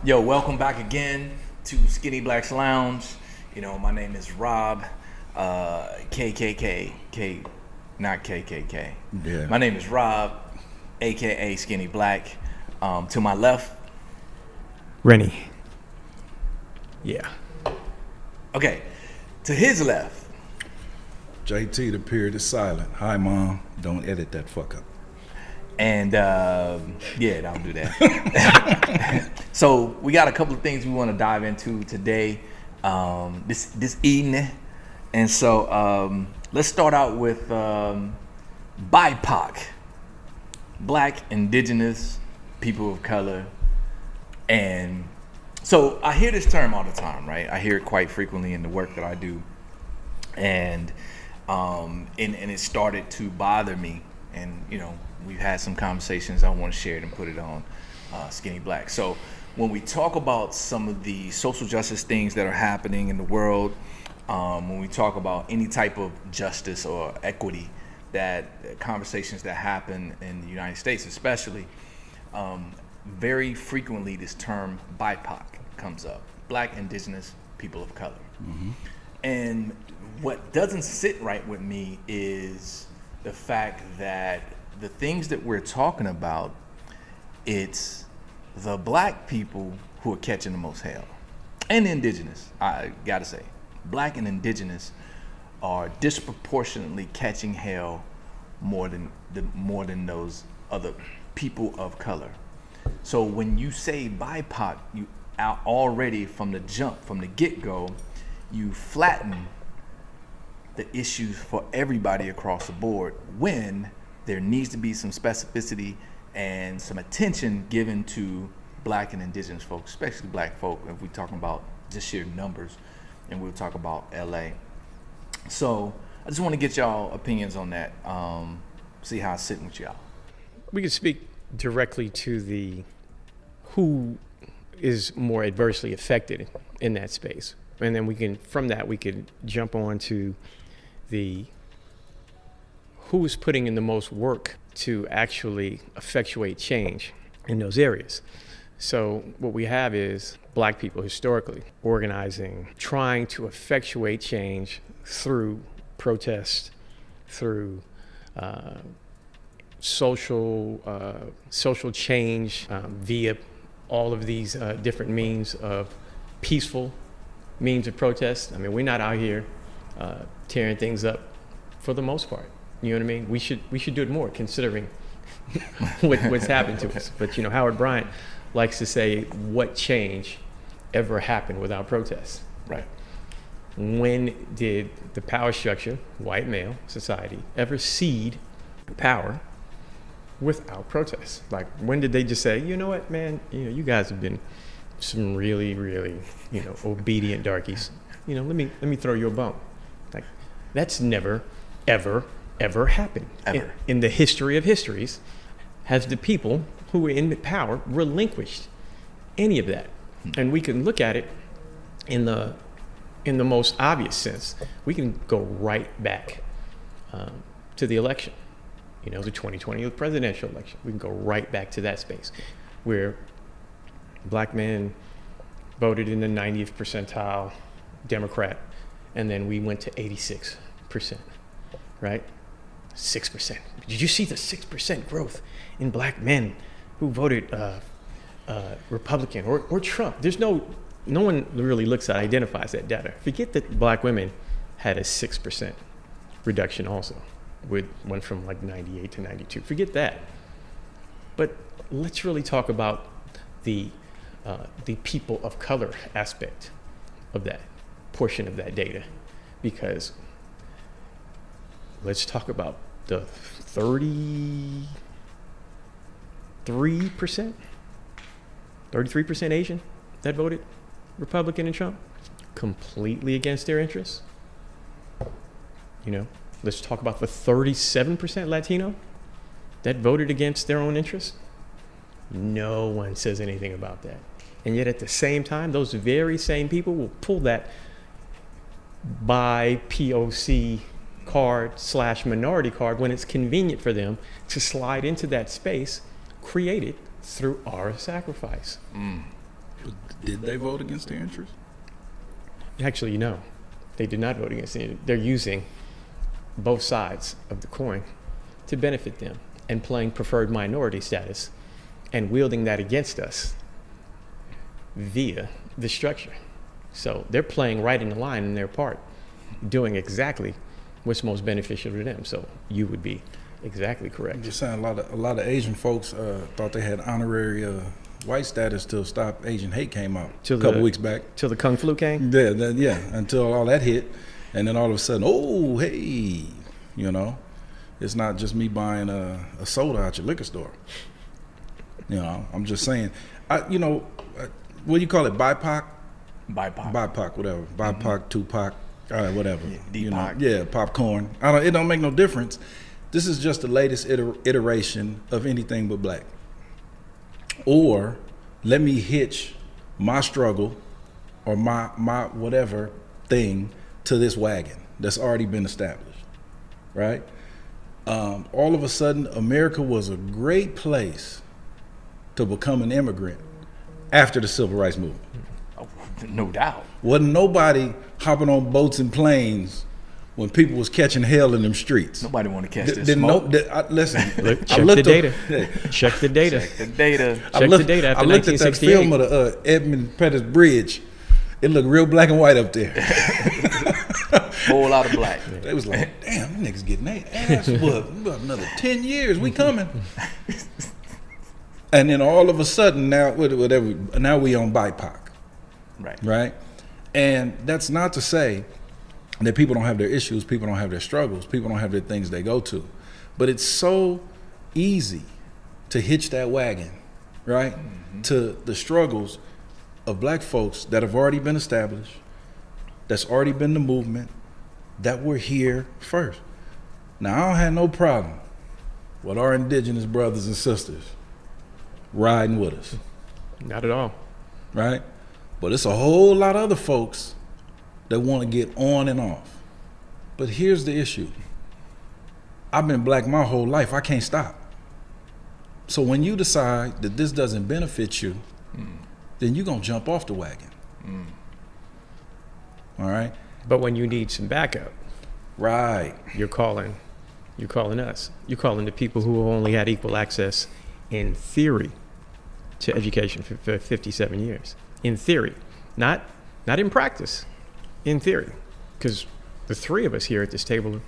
Yo, welcome back again to Skinny Black's Lounge. You know, my name is Rob, not KKK. Yeah. My name is Rob, aka Skinny Black. To my left, Rennie. Yeah. okay. To his left, JT, the period is silent. Hi, Mom. Don't edit that fuck up. and yeah, don't do that. So we got a couple of things we want to dive into today, this evening, and so let's start out with BIPOC, Black, Indigenous, people of color, and so I hear this term all the time, right? I hear it quite frequently in the work that I do, and it started to bother me, and you know, we've had some conversations. I want to share it and put it on Skinny Black. So when we talk about some of the social justice things that are happening in the world, when we talk about any type of justice or equity, that conversations that happen in the United States especially, very frequently this term BIPOC comes up: Black, Indigenous, people of color. Mm-hmm. And what doesn't sit right with me is the fact that the things that we're talking about, it's the Black people who are catching the most hell, and the Indigenous. I gotta say, Black and Indigenous are disproportionately catching hell more than those other people of color. So when you say BIPOC, you out already from the jump, from the get-go, you flatten the issues for everybody across the board, when there needs to be some specificity and some attention given to Black and Indigenous folks, especially Black folk, if we're talking about just sheer numbers, and we'll talk about LA. So I just want to get y'all opinions on that, see how it's sitting with y'all. We could speak directly to the who is more adversely affected in that space. And then from that, we could jump on to the who is putting in the most work to actually effectuate change in those areas. So what we have is Black people historically organizing, trying to effectuate change through protest, through social change via all of these different means of peaceful means of protest. I mean, we're not out here tearing things up for the most part. You know what I mean? We should do it more, considering what's happened to us. But you know, Howard Bryant likes to say, "What change ever happened without protest?" Right. When did the power structure, white male society, ever cede power without protest? Like, when did they just say, "You know what, man? You know, you guys have been some really, really, you know, obedient darkies. You know, let me throw you a bone." Like, that's never, ever happened. Ever. In the history of histories, has the people who were in power relinquished any of that? And we can look at it in the most obvious sense. We can go right back to the election, you know, the 2020 presidential election. We can go right back to that space where Black men voted in the 90th percentile Democrat, and then we went to 86%, right? 6%. Did you see the 6% growth in Black men who voted Republican or Trump? There's no one really identifies that data. Forget that Black women had a 6% reduction also. Went from like 98 to 92. Forget that. But let's really talk about the people of color aspect of that portion of that data, because let's talk about the 33% Asian that voted Republican and Trump, completely against their interests. You know, let's talk about the 37% Latino that voted against their own interests. No one says anything about that. And yet at the same time, those very same people will pull that by POC card / minority card when it's convenient for them to slide into that space created through our sacrifice. Did they vote against their interests? Actually, no, they did not vote against it. They're using both sides of the coin to benefit them and playing preferred minority status and wielding that against us via the structure. So they're playing right in the line in their part, doing exactly what's most beneficial to them. So you would be exactly I'm correct. just saying, a lot of Asian folks thought they had honorary white status till Stop Asian Hate came out a couple weeks back. Till the Kung Flu came? Yeah, until all that hit. And then all of a sudden, oh, hey, you know, it's not just me buying a soda at your liquor store. You know, I'm just saying, what do you call it, BIPOC? BIPOC, whatever. BIPOC, Tupac, whatever. Yeah, yeah, popcorn. It don't make no difference. This is just the latest iteration of anything but black. Or let me hitch my struggle or my whatever thing to this wagon that's already been established, right? All of a sudden, America was a great place to become an immigrant after the Civil Rights Movement. Oh, no doubt. Wasn't nobody hopping on boats and planes when people was catching hell in them streets. Nobody want to catch this smoke. Listen, Check the data. Check the data. Check the data. Check the data after I looked at that 1968. film of the Edmund Pettus Bridge. It looked real black and white up there. Whole lot of black. They was like, damn, them niggas getting their ass whooped. About another 10 years, we coming. And then all of a sudden, now we on BIPOC. Right? And that's not to say that people don't have their issues, people don't have their struggles, people don't have their things they go to. But it's so easy to hitch that wagon, right? Mm-hmm. To the struggles of black folks that have already been established, that's already been the movement, that were here first. Now, I don't have no problem with our indigenous brothers and sisters riding with us. Not at all. Right? But it's a whole lot of other folks that want to get on and off. But here's the issue. I've been black my whole life. I can't stop. So when you decide that this doesn't benefit you, then you're going to jump off the wagon. All right? But when you need some backup, right, you're calling us. You're calling the people who only had equal access in theory to education for 57 years. In theory, not in practice. In theory, because the three of us here at this table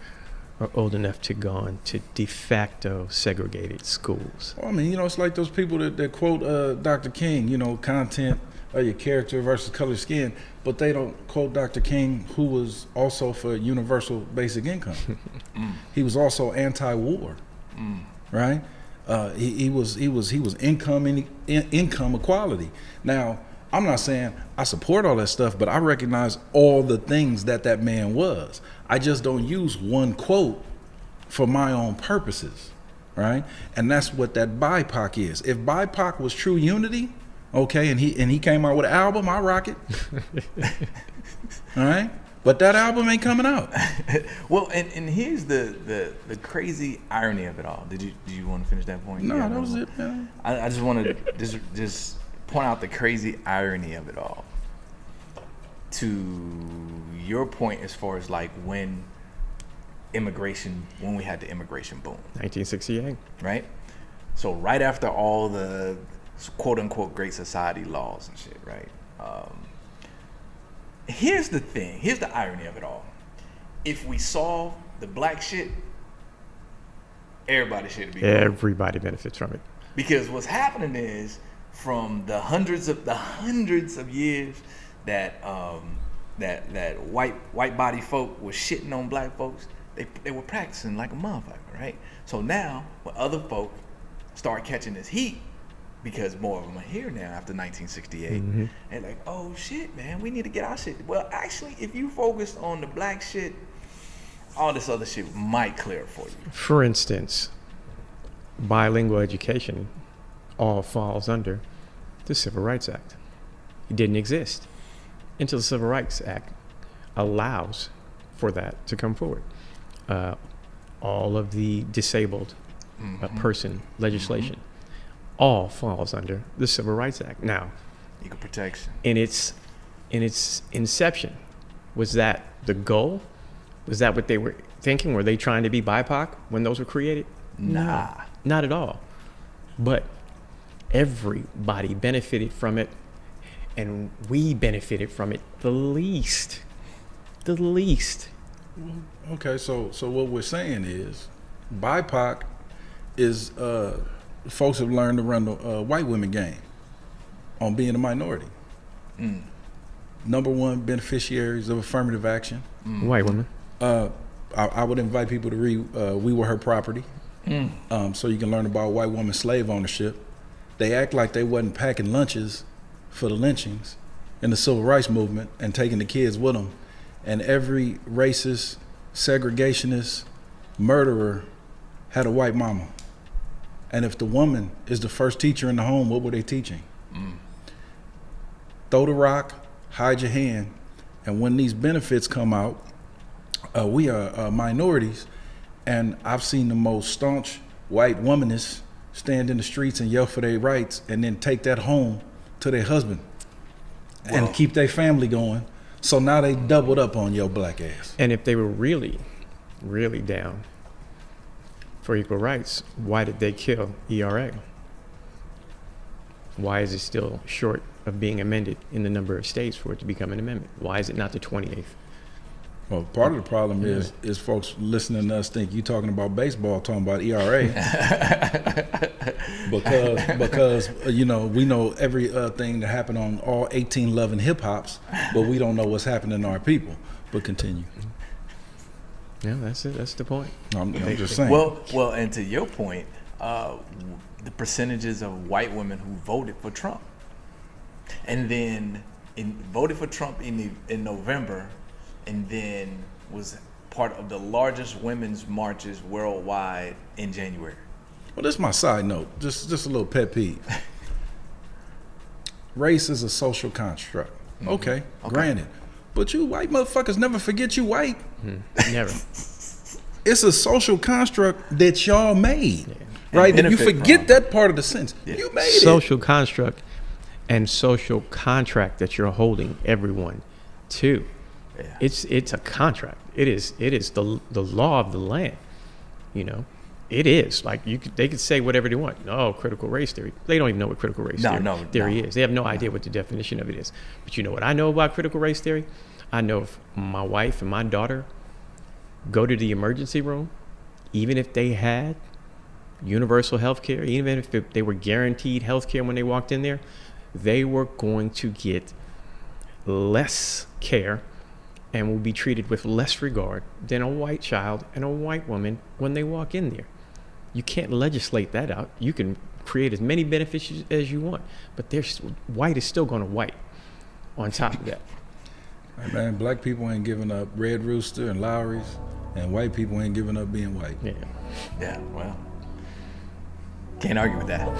are old enough to go on to de facto segregated schools. Well, I mean, it's like those people that quote Dr. King, content of your character versus color skin, but they don't quote Dr. King, who was also for universal basic income. He was also anti-war, right? He was income equality. Now, I'm not saying I support all that stuff, but I recognize all the things that man was. I just don't use one quote for my own purposes, right? And that's what that BIPOC is. If BIPOC was true unity, okay, and he came out with an album, I rock it. All right? But that album ain't coming out. Well, and here's the crazy irony of it all. Did you want to finish that point? No, that was it, man. I just want to just point out the crazy irony of it all. To your point, as far as like when we had the immigration boom, 1968, right? So right after all the quote unquote Great Society laws and shit, right? Here's the thing. Here's the irony of it all. If we solve the black shit, everybody should be. Everybody benefits from it. Because what's happening is, from the hundreds of years that white body folk were shitting on black folks, they were practicing like a motherfucker, right? So now when other folk start catching this heat, because more of them are here now after 1968, and like, oh shit, man, we need to get our shit. Well, actually, if you focus on the black shit, all this other shit might clear it for you. For instance, bilingual education all falls under the Civil Rights Act. It didn't exist until the Civil Rights Act allows for that to come forward. All of the disabled person legislation all falls under the Civil Rights Act. Now, Equal protection. In its inception, was that the goal? Was that what they were thinking? Were they trying to be BIPOC when those were created? Nah. No, not at all. But everybody benefited from it, and we benefited from it the least. The least. Okay, so what we're saying is, BIPOC is folks have learned to run the white women game on being a minority. Number one beneficiaries of affirmative action. White women. I would invite people to read We Were Her Property, so you can learn about white woman slave ownership. They act like they wasn't packing lunches for the lynchings in the civil rights movement and taking the kids with them. And every racist, segregationist, murderer had a white mama. And if the woman is the first teacher in the home, what were they teaching? Throw the rock, hide your hand. And when these benefits come out, we are minorities, and I've seen the most staunch white womanists stand in the streets and yell for their rights and then take that home to their husband and keep their family going. So now they doubled up on your black ass. And if they were really, really down for equal rights, why did they kill ERA? Why is it still short of being amended in the number of states for it to become an amendment? Why is it not the 28th? Well, part of the problem is folks listening to us think you talking about baseball, talking about ERA, because you know, we know every thing that happened on all 18 loving hip hops, but we don't know what's happening to our people. But continue. Yeah, that's it. That's the point. I'm just saying. Well, and to your point, the percentages of white women who voted for Trump, and then voted for Trump in November, and then was part of the largest women's marches worldwide in January. Well, this is my side note. Just a little pet peeve. Race is a social construct. Okay, granted. But you white motherfuckers never forget you white. Never. It's a social construct that y'all made, right? If you forget from. that part of the sentence, you made Social construct and social contract that you're holding everyone to. Yeah. It's a contract. It is the law of the land. You know, it is like they could say whatever they want. No, critical race theory. They don't even know what critical race theory is. They have no idea what the definition of it is. But you know what I know about critical race theory? I know if my wife and my daughter go to the emergency room, even if they had universal health care, even if they were guaranteed health care when they walked in there, they were going to get less care and will be treated with less regard than a white child and a white woman when they walk in there. You can't legislate that out. You can create as many benefits as you want, but white is still going to white on top of that. Hey man, black people ain't giving up Red Rooster and Lowry's, and white people ain't giving up being white. Yeah, well, can't argue with that.